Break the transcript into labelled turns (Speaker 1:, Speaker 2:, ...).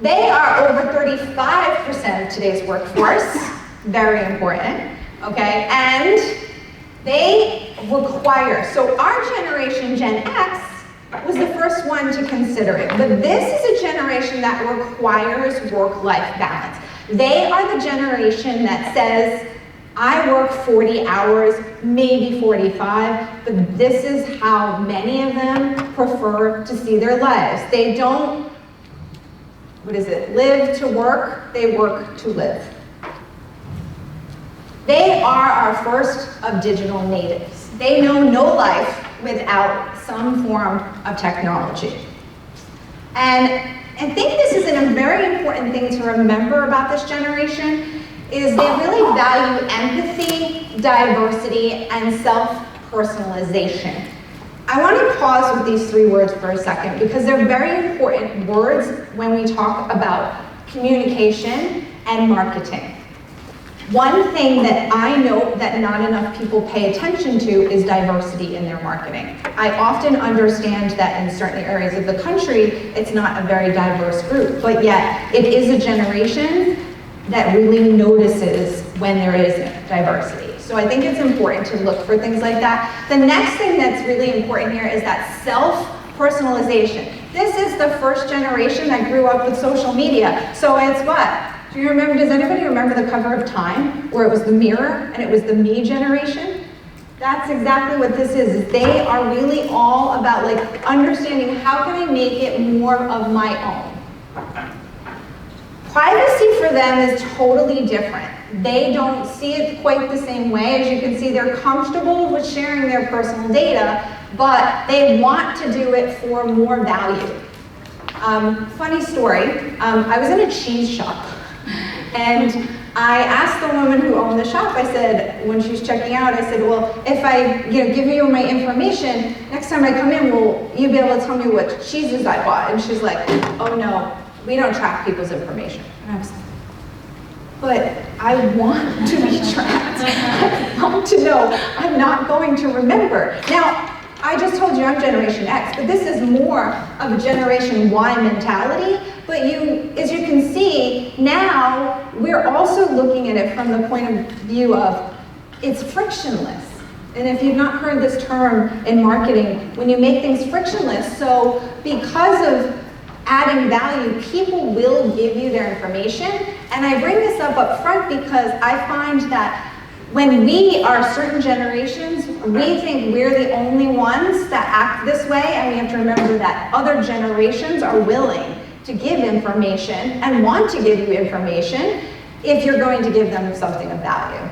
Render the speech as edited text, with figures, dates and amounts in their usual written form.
Speaker 1: They are over 35% of today's workforce, very important, okay? And they require, so our generation, Gen X, was the first one to consider it, but this is a generation that requires work-life balance. They are the generation that says, I work 40 hours, maybe 45, but this is how many of them prefer to see their lives. They don't, live to work, they work to live. They are our first of digital natives. They know no life without some form of technology. And I think this is a very important thing to remember about this generation, is they really value empathy, diversity, and self-personalization. I want to pause with these three words for a second because they're very important words when we talk about communication and marketing. One thing that I know that not enough people pay attention to is diversity in their marketing. I often understand that in certain areas of the country, it's not a very diverse group, but yet it is a generation that really notices when there isn't diversity. So I think it's important to look for things like that. The next thing that's really important here is that self-personalization. This is the first generation that grew up with social media. So it's what? Do you remember, does anybody remember the cover of Time, where it was the mirror and it was the me generation? That's exactly what this is. They are really all about like understanding how can I make it more of my own. Privacy for them is totally different. They don't see it quite the same way. As you can see, they're comfortable with sharing their personal data, but they want to do it for more value. Funny story, I was in a cheese shop, and I asked the woman who owned the shop, I said, when she was checking out, I said, well, if I give you my information, next time I come in, will you be able to tell me what cheeses I bought? And she's like, oh no, we don't track people's information. And I was like, but I want to be tracked. I want to know. I'm not going to remember. Now, I just told you I'm Generation X, but this is more of a Generation Y mentality. But as you can see, now we're also looking at it from the point of view of it's frictionless. And if you've not heard this term in marketing, when you make things frictionless, so because of adding value, people will give you their information. And I bring this up front because I find that when we are certain generations, we think we're the only ones that act this way, and we have to remember that other generations are willing to give information and want to give you information if you're going to give them something of value.